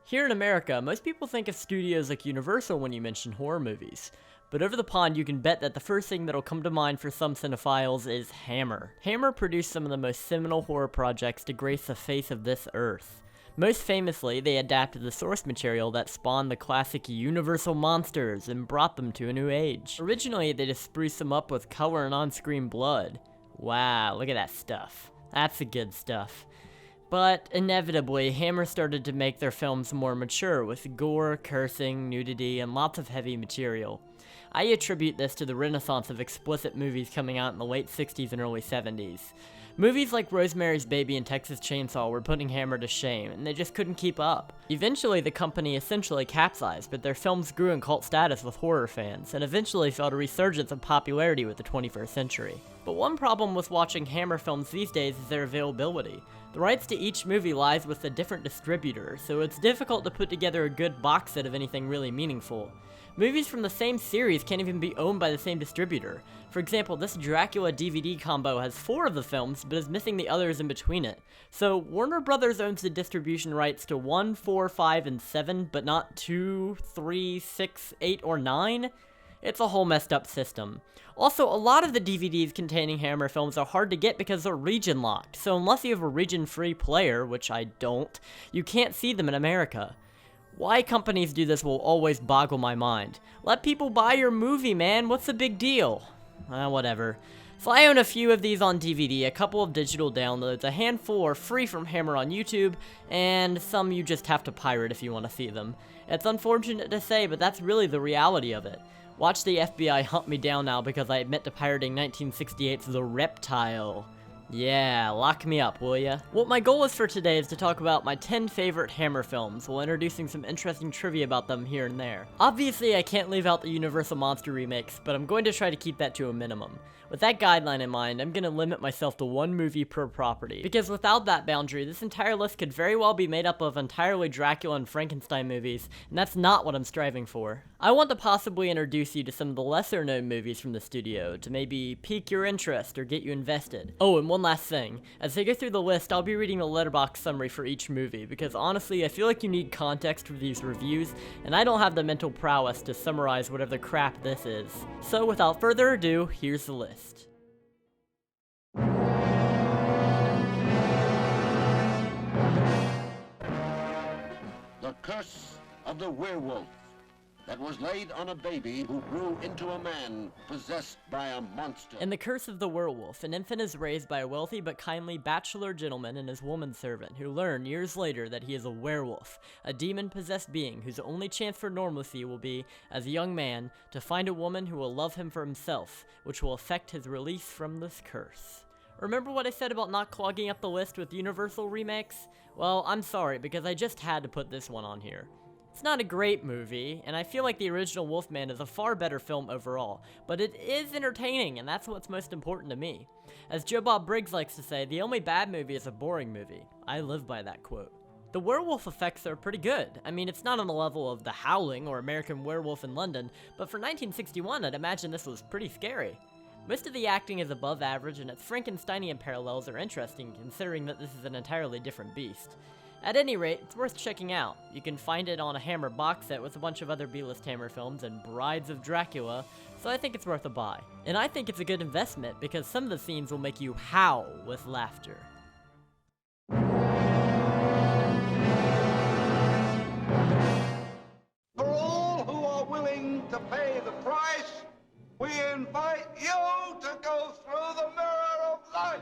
Here in America, most people think of studios like Universal when you mention horror movies. But over the pond, you can bet that the first thing that'll come to mind for some cinephiles is Hammer. Hammer produced some of the most seminal horror projects to grace the face of this earth. Most famously, they adapted the source material that spawned the classic Universal monsters and brought them to a new age. Originally, they just spruced them up with color and on-screen blood. Wow, look at that stuff. That's the good stuff. But inevitably, Hammer started to make their films more mature with gore, cursing, nudity, and lots of heavy material. I attribute this to the renaissance of explicit movies coming out in the late 60s and early 70s. Movies like Rosemary's Baby and Texas Chainsaw were putting Hammer to shame, and they just couldn't keep up. Eventually, the company essentially capsized, but their films grew in cult status with horror fans, and eventually felt a resurgence of popularity with the 21st century. But one problem with watching Hammer films these days is their availability. The rights to each movie lies with a different distributor, so it's difficult to put together a good box set of anything really meaningful. Movies from the same series can't even be owned by the same distributor. For example, this Dracula DVD combo has 4 of the films, but is missing the others in between it. So Warner Brothers owns the distribution rights to 1, 4, 5, and 7, but not 2, 3, 6, 8, or 9? It's a whole messed up system. Also, a lot of the DVDs containing Hammer films are hard to get because they're region locked, so unless you have a region-free player, which I don't, you can't see them in America. Why companies do this will always boggle my mind. Let people buy your movie, man. What's the big deal? Whatever. So I own a few of these on DVD, a couple of digital downloads, a handful are free from Hammer on YouTube, and some you just have to pirate if you want to see them. It's unfortunate to say, but that's really the reality of it. Watch the FBI hunt me down now because I admit to pirating 1968's The Reptile. Yeah, lock me up, will ya? What my goal is for today is to talk about my 10 favorite Hammer films, while introducing some interesting trivia about them here and there. Obviously, I can't leave out the Universal Monster remakes, but I'm going to try to keep that to a minimum. With that guideline in mind, I'm going to limit myself to 1 movie per property, because without that boundary, this entire list could very well be made up of entirely Dracula and Frankenstein movies, and that's not what I'm striving for. I want to possibly introduce you to some of the lesser known movies from the studio, to maybe pique your interest or get you invested. Oh, and one last thing, as I go through the list, I'll be reading a letterbox summary for each movie, because honestly, I feel like you need context for these reviews, and I don't have the mental prowess to summarize whatever crap this is. So without further ado, here's the list. The Curse of the Werewolf, that was laid on a baby who grew into a man possessed by a monster. In The Curse of the Werewolf, an infant is raised by a wealthy but kindly bachelor gentleman and his woman servant, who learn years later that he is a werewolf, a demon-possessed being whose only chance for normalcy will be, as a young man, to find a woman who will love him for himself, which will affect his release from this curse. Remember what I said about not clogging up the list with Universal remakes? Well, I'm sorry, because I just had to put this one on here. It's not a great movie, and I feel like the original Wolfman is a far better film overall, but it is entertaining, and that's what's most important to me. As Joe Bob Briggs likes to say, the only bad movie is a boring movie. I live by that quote. The werewolf effects are pretty good. I mean, it's not on the level of The Howling or American Werewolf in London, but for 1961, I'd imagine this was pretty scary. Most of the acting is above average, and its Frankensteinian parallels are interesting considering that this is an entirely different beast. At any rate, it's worth checking out. You can find it on a Hammer box set with a bunch of other B-list Hammer films and Brides of Dracula, so I think it's worth a buy. And I think it's a good investment because some of the scenes will make you howl with laughter. For all who are willing to pay the price, we invite you to go through the mirror of life.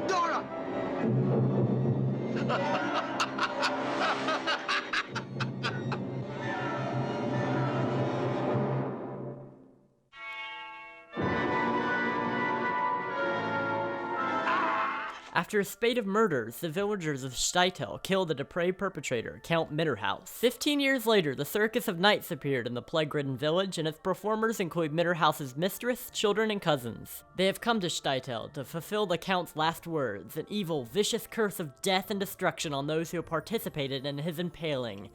Dora! After a spate of murders, the villagers of Steitel kill the depraved perpetrator, Count Mitterhaus. 15 years later, the Circus of Knights appeared in the plague-ridden village, and its performers include Mitterhaus's mistress, children, and cousins. They have come to Steitel to fulfill the Count's last words, an evil, vicious curse of death and destruction on those who have participated in his impaling.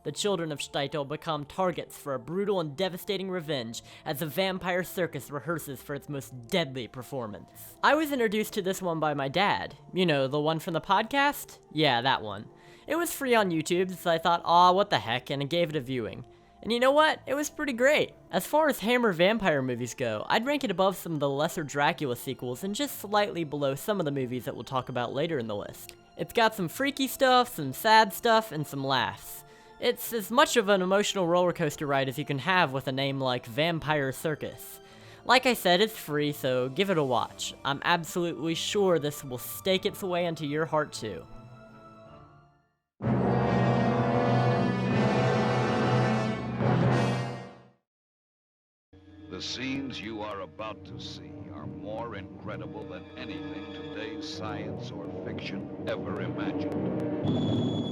The children of Steitel become targets for a brutal and devastating revenge as the vampire circus rehearses for its most deadly performance. I was introduced to this one by my dad. You know, the one from the podcast? Yeah, that one. It was free on YouTube, so I thought, aw, what the heck, and I gave it a viewing. And you know what? It was pretty great. As far as Hammer vampire movies go, I'd rank it above some of the lesser Dracula sequels and just slightly below some of the movies that we'll talk about later in the list. It's got some freaky stuff, some sad stuff, and some laughs. It's as much of an emotional roller coaster ride as you can have with a name like Vampire Circus. Like I said, it's free, so give it a watch. I'm absolutely sure this will stake its way into your heart too. The scenes you are about to see are more incredible than anything today's science or fiction ever imagined.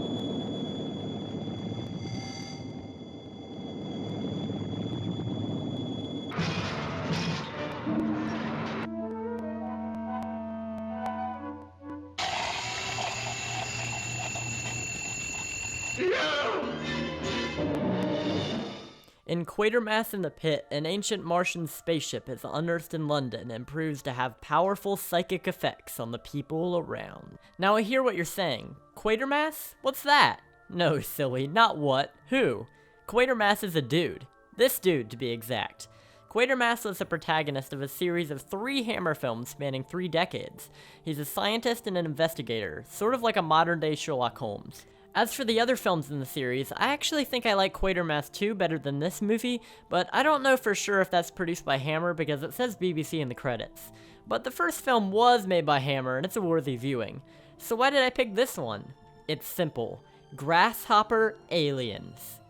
In Quatermass in the Pit, an ancient Martian spaceship is unearthed in London and proves to have powerful psychic effects on the people around. Now I hear what you're saying. Quatermass? What's that? No, silly, not what, who? Quatermass is a dude. This dude, to be exact. Quatermass was the protagonist of a series of 3 Hammer films spanning 3 decades. He's a scientist and an investigator, sort of like a modern-day Sherlock Holmes. As for the other films in the series, I actually think I like Quatermass 2 better than this movie, but I don't know for sure if that's produced by Hammer because it says BBC in the credits. But the first film was made by Hammer and it's a worthy viewing. So why did I pick this one? It's simple. Grasshopper aliens.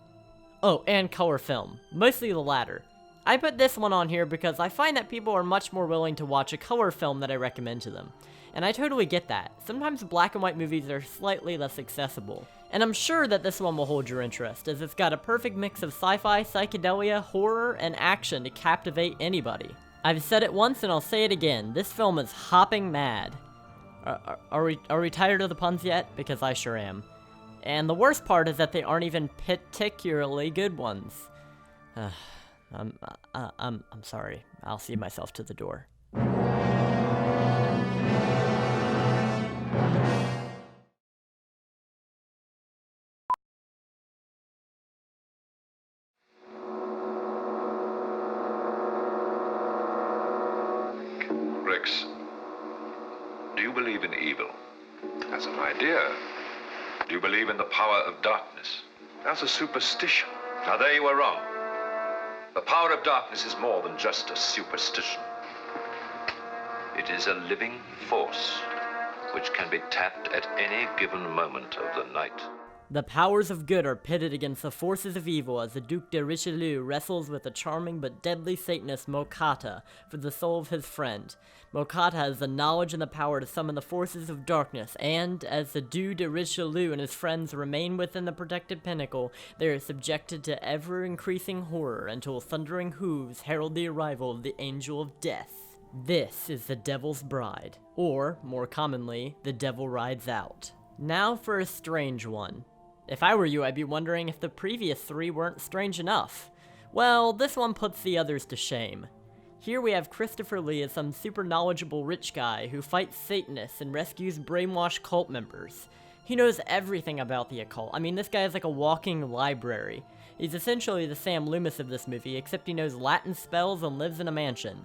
Oh, and color film. Mostly the latter. I put this one on here because I find that people are much more willing to watch a color film that I recommend to them. And I totally get that. Sometimes black and white movies are slightly less accessible. And I'm sure that this one will hold your interest, as it's got a perfect mix of sci-fi, psychedelia, horror, and action to captivate anybody. I've said it once and I'll say it again, this film is hopping mad. Are we tired of the puns yet? Because I sure am. And the worst part is that they aren't even particularly good ones. I'm sorry. I'll see myself to the door. Rex, do you believe in evil? As an idea. Do you believe in the power of darkness? As a superstition. Now there you are wrong. The power of darkness is more than just a superstition. It is a living force which can be tapped at any given moment of the night. The powers of good are pitted against the forces of evil as the Duc de Richelieu wrestles with the charming but deadly Satanist Mokata for the soul of his friend. Mokata has the knowledge and the power to summon the forces of darkness, and as the Duc de Richelieu and his friends remain within the protected pinnacle, they are subjected to ever-increasing horror until thundering hooves herald the arrival of the Angel of Death. This is the Devil's Bride, or, more commonly, The Devil Rides Out. Now for a strange one. If I were you, I'd be wondering if the previous 3 weren't strange enough. Well, this one puts the others to shame. Here we have Christopher Lee as some super knowledgeable rich guy who fights Satanists and rescues brainwashed cult members. He knows everything about the occult. I mean, this guy is like a walking library. He's essentially the Sam Loomis of this movie, except he knows Latin spells and lives in a mansion.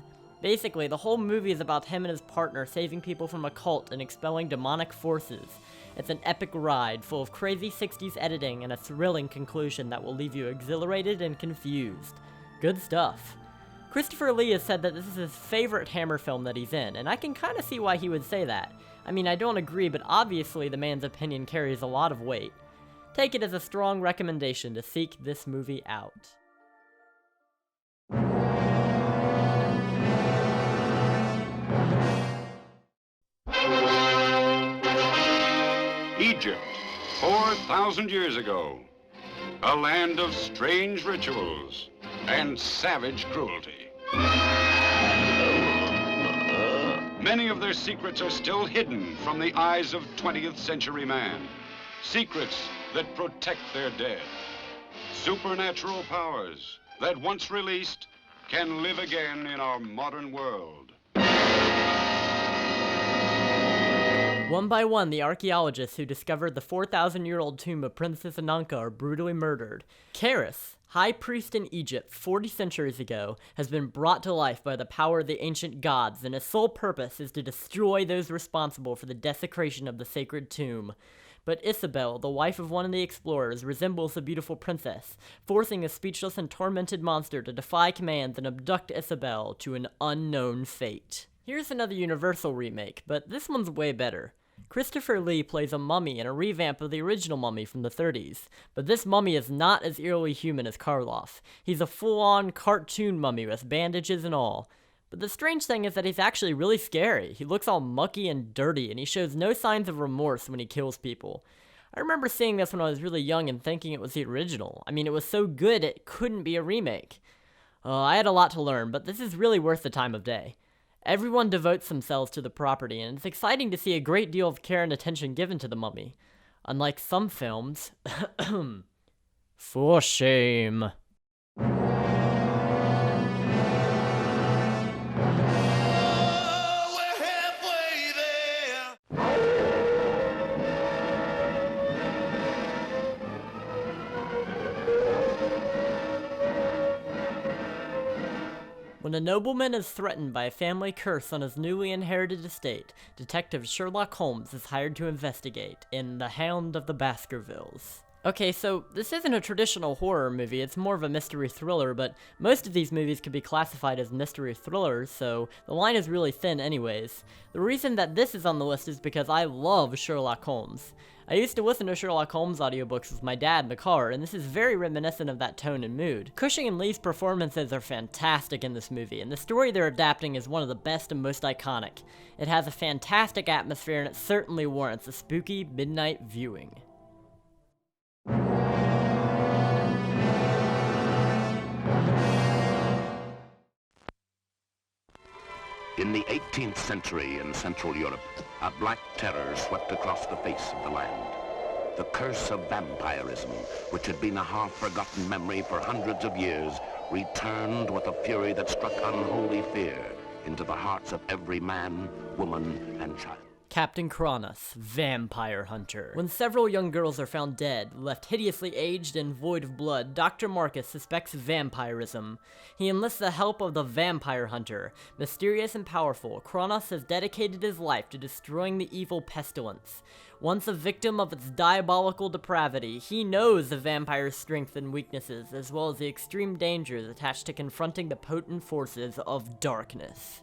Basically, the whole movie is about him and his partner saving people from a cult and expelling demonic forces. It's an epic ride, full of crazy 60s editing and a thrilling conclusion that will leave you exhilarated and confused. Good stuff. Christopher Lee has said that this is his favorite Hammer film that he's in, and I can kinda see why he would say that. I mean, I don't agree, but obviously the man's opinion carries a lot of weight. Take it as a strong recommendation to seek this movie out. Egypt, 4,000 years ago. A land of strange rituals and savage cruelty. Many of their secrets are still hidden from the eyes of 20th century man. Secrets that protect their dead. supernatural powers that once released can live again in our modern world. One by one, the archaeologists who discovered the 4,000-year-old tomb of Princess Ananka are brutally murdered. Karis, high priest in Egypt 40 centuries ago, has been brought to life by the power of the ancient gods, and his sole purpose is to destroy those responsible for the desecration of the sacred tomb. But Isabel, the wife of one of the explorers, resembles a beautiful princess, forcing a speechless and tormented monster to defy commands and abduct Isabel to an unknown fate. Here's another Universal remake, but this one's way better. Christopher Lee plays a mummy in a revamp of the original Mummy from the 30s, but this mummy is not as eerily human as Karloff. He's a full-on cartoon mummy with bandages and all. But the strange thing is that he's actually really scary. He looks all mucky and dirty, and he shows no signs of remorse when he kills people. I remember seeing this when I was really young and thinking it was the original. I mean, it was so good it couldn't be a remake. I had a lot to learn, but this is really worth the time of day. Everyone devotes themselves to the property, and it's exciting to see a great deal of care and attention given to the mummy. Unlike some films... For shame. When a nobleman is threatened by a family curse on his newly inherited estate, Detective Sherlock Holmes is hired to investigate in The Hound of the Baskervilles. Okay, so this isn't a traditional horror movie, it's more of a mystery thriller, but most of these movies could be classified as mystery thrillers, so the line is really thin anyways. The reason that this is on the list is because I love Sherlock Holmes. I used to listen to Sherlock Holmes audiobooks with my dad in the car, and this is very reminiscent of that tone and mood. Cushing and Lee's performances are fantastic in this movie, and the story they're adapting is one of the best and most iconic. It has a fantastic atmosphere, and it certainly warrants a spooky midnight viewing. In the 18th century in Central Europe, a black terror swept across the face of the land. The curse of vampirism, which had been a half-forgotten memory for hundreds of years, returned with a fury that struck unholy fear into the hearts of every man, woman, and child. Captain Kronos, Vampire Hunter. When several young girls are found dead, left hideously aged and void of blood, Dr. Marcus suspects vampirism. He enlists the help of the Vampire Hunter. Mysterious and powerful, Kronos has dedicated his life to destroying the evil pestilence. Once a victim of its diabolical depravity, he knows the vampire's strengths and weaknesses, as well as the extreme dangers attached to confronting the potent forces of darkness.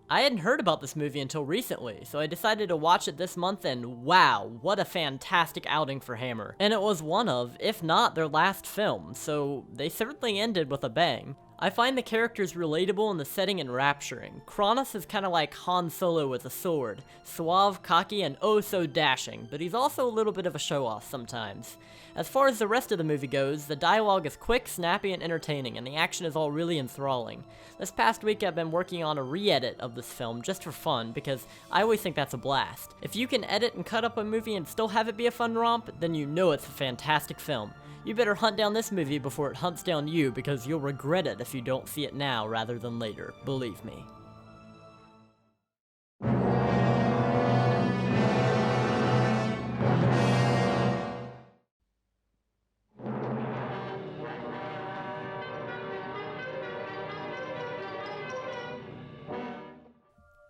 I hadn't heard about this movie until recently, so I decided to watch it this month, and wow, what a fantastic outing for Hammer. And it was one of, if not their last film, so they certainly ended with a bang. I find the characters relatable and the setting enrapturing. Kronos is kinda like Han Solo with a sword, suave, cocky, and oh so dashing, but he's also a little bit of a show-off sometimes. As far as the rest of the movie goes, the dialogue is quick, snappy, and entertaining, and the action is all really enthralling. This past week I've been working on a re-edit of this film just for fun, because I always think that's a blast. If you can edit and cut up a movie and still have it be a fun romp, then you know it's a fantastic film. You better hunt down this movie before it hunts down you, because you'll regret it if you don't see it now rather than later, believe me.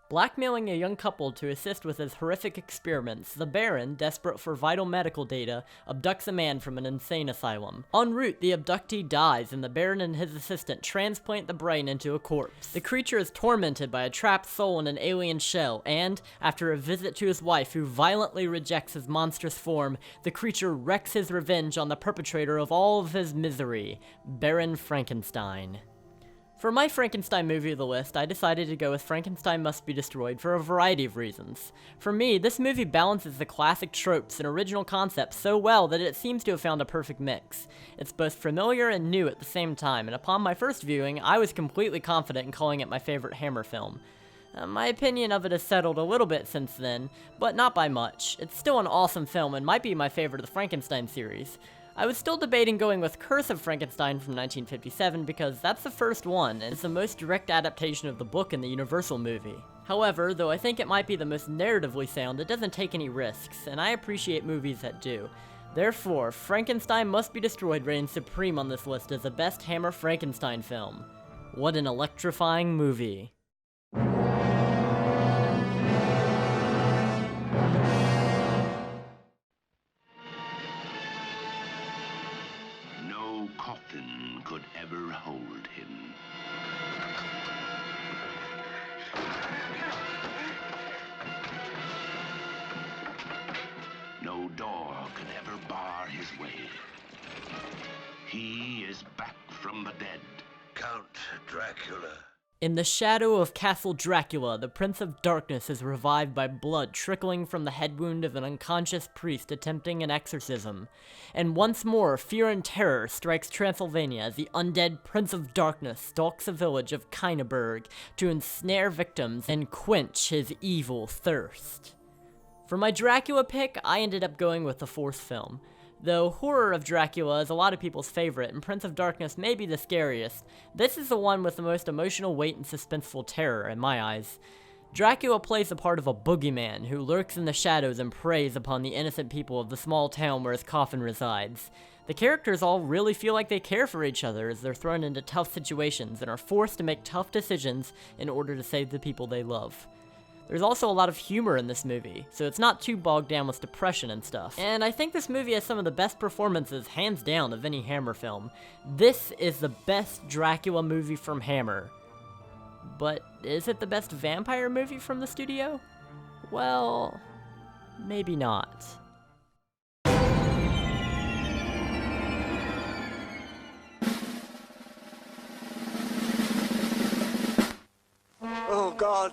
Blackmailing a young couple to assist with his horrific experiments, the Baron, desperate for vital medical data, abducts a man from an insane asylum. En route, the abductee dies, and the Baron and his assistant transplant the brain into a corpse. The creature is tormented by a trapped soul in an alien shell, and, after a visit to his wife who violently rejects his monstrous form, the creature wreaks his revenge on the perpetrator of all of his misery, Baron Frankenstein. For my Frankenstein movie of the list, I decided to go with Frankenstein Must Be Destroyed for a variety of reasons. For me, this movie balances the classic tropes and original concepts so well that it seems to have found a perfect mix. It's both familiar and new at the same time, and upon my first viewing, I was completely confident in calling it my favorite Hammer film. My opinion of it has settled a little bit since then, but not by much. It's still an awesome film and might be my favorite of the Frankenstein series. I was still debating going with Curse of Frankenstein from 1957 because that's the first one, and it's the most direct adaptation of the book in the Universal movie. However, though I think it might be the most narratively sound, it doesn't take any risks, and I appreciate movies that do. Therefore, Frankenstein Must Be Destroyed reigns supreme on this list as the best Hammer Frankenstein film. What an electrifying movie. No coffin could ever hold him. No door could ever bar his way. He is back from the dead. Count Dracula. In the shadow of Castle Dracula, the Prince of Darkness is revived by blood trickling from the head wound of an unconscious priest attempting an exorcism. And once more, fear and terror strikes Transylvania as the undead Prince of Darkness stalks the village of Keineberg to ensnare victims and quench his evil thirst. For my Dracula pick, I ended up going with the fourth film. Though Horror of Dracula is a lot of people's favorite, and Prince of Darkness may be the scariest, this is the one with the most emotional weight and suspenseful terror in my eyes. Dracula plays the part of a boogeyman who lurks in the shadows and preys upon the innocent people of the small town where his coffin resides. The characters all really feel like they care for each other as they're thrown into tough situations and are forced to make tough decisions in order to save the people they love. There's also a lot of humor in this movie, so it's not too bogged down with depression and stuff. And I think this movie has some of the best performances, hands down, of any Hammer film. This is the best Dracula movie from Hammer. But is it the best vampire movie from the studio? Well, maybe not. Oh, God.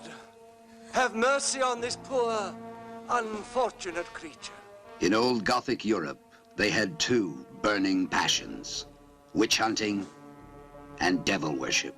Have mercy on this poor, unfortunate creature. In old Gothic Europe, they had two burning passions: witch hunting and devil worship.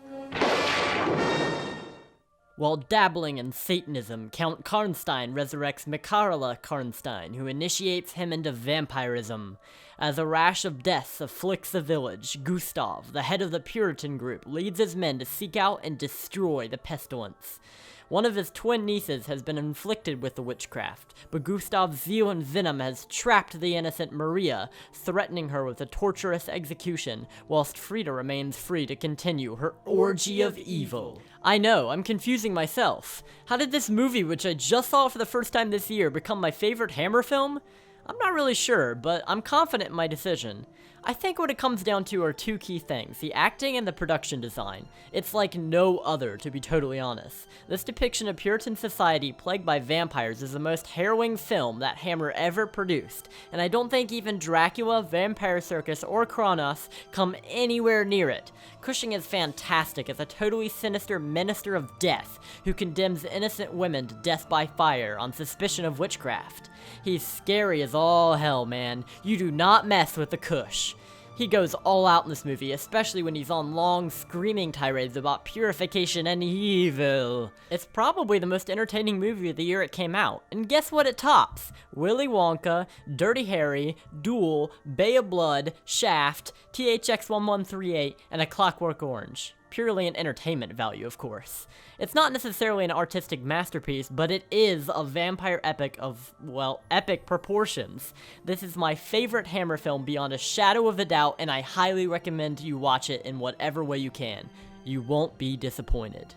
While dabbling in Satanism, Count Karnstein resurrects Mikarla Karnstein, who initiates him into vampirism. As a rash of deaths afflicts the village, Gustav, the head of the Puritan group, leads his men to seek out and destroy the pestilence. One of his twin nieces has been inflicted with the witchcraft, but Gustav's zeal and venom has trapped the innocent Maria, threatening her with a torturous execution, whilst Frida remains free to continue her orgy of evil. I know, I'm confusing myself. How did this movie, which I just saw for the first time this year, become my favorite Hammer film? I'm not really sure, but I'm confident in my decision. I think what it comes down to are two key things, the acting and the production design. It's like no other, to be totally honest. This depiction of Puritan society plagued by vampires is the most harrowing film that Hammer ever produced, and I don't think even Dracula, Vampire Circus, or Quatermass come anywhere near it. Cushing is fantastic as a totally sinister minister of death who condemns innocent women to death by fire on suspicion of witchcraft. He's scary as all hell, man. You do not mess with the Cush. He goes all out in this movie, especially when he's on long, screaming tirades about purification and evil. It's probably the most entertaining movie of the year it came out. And guess what it tops? Willy Wonka, Dirty Harry, Duel, Bay of Blood, Shaft, THX 1138, and A Clockwork Orange. Purely an entertainment value, of course. It's not necessarily an artistic masterpiece, but it is a vampire epic of, well, epic proportions. This is my favorite Hammer film beyond a shadow of a doubt, and I highly recommend you watch it in whatever way you can. You won't be disappointed.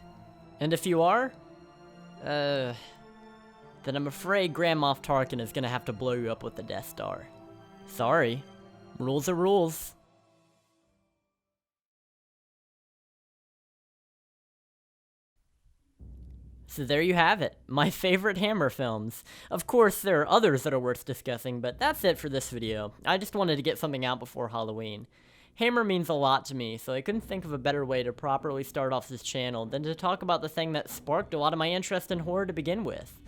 And if you are, then I'm afraid Grand Moff Tarkin is gonna have to blow you up with the Death Star. Sorry. Rules are rules. So there you have it, my favorite Hammer films. Of course, there are others that are worth discussing, but that's it for this video. I just wanted to get something out before Halloween. Hammer means a lot to me, so I couldn't think of a better way to properly start off this channel than to talk about the thing that sparked a lot of my interest in horror to begin with.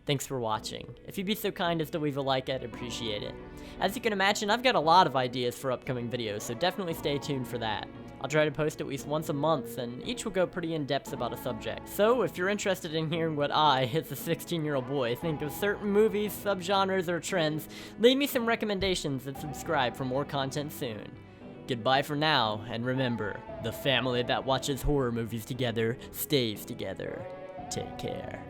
Thanks for watching. If you'd be so kind as to leave a like, I'd appreciate it. As you can imagine, I've got a lot of ideas for upcoming videos, so definitely stay tuned for that. I'll try to post at least once a month, and each will go pretty in-depth about a subject. So if you're interested in hearing what I, as a 16-year-old boy, think of certain movies, subgenres, or trends, leave me some recommendations and subscribe for more content soon. Goodbye for now, and remember, the family that watches horror movies together stays together. Take care.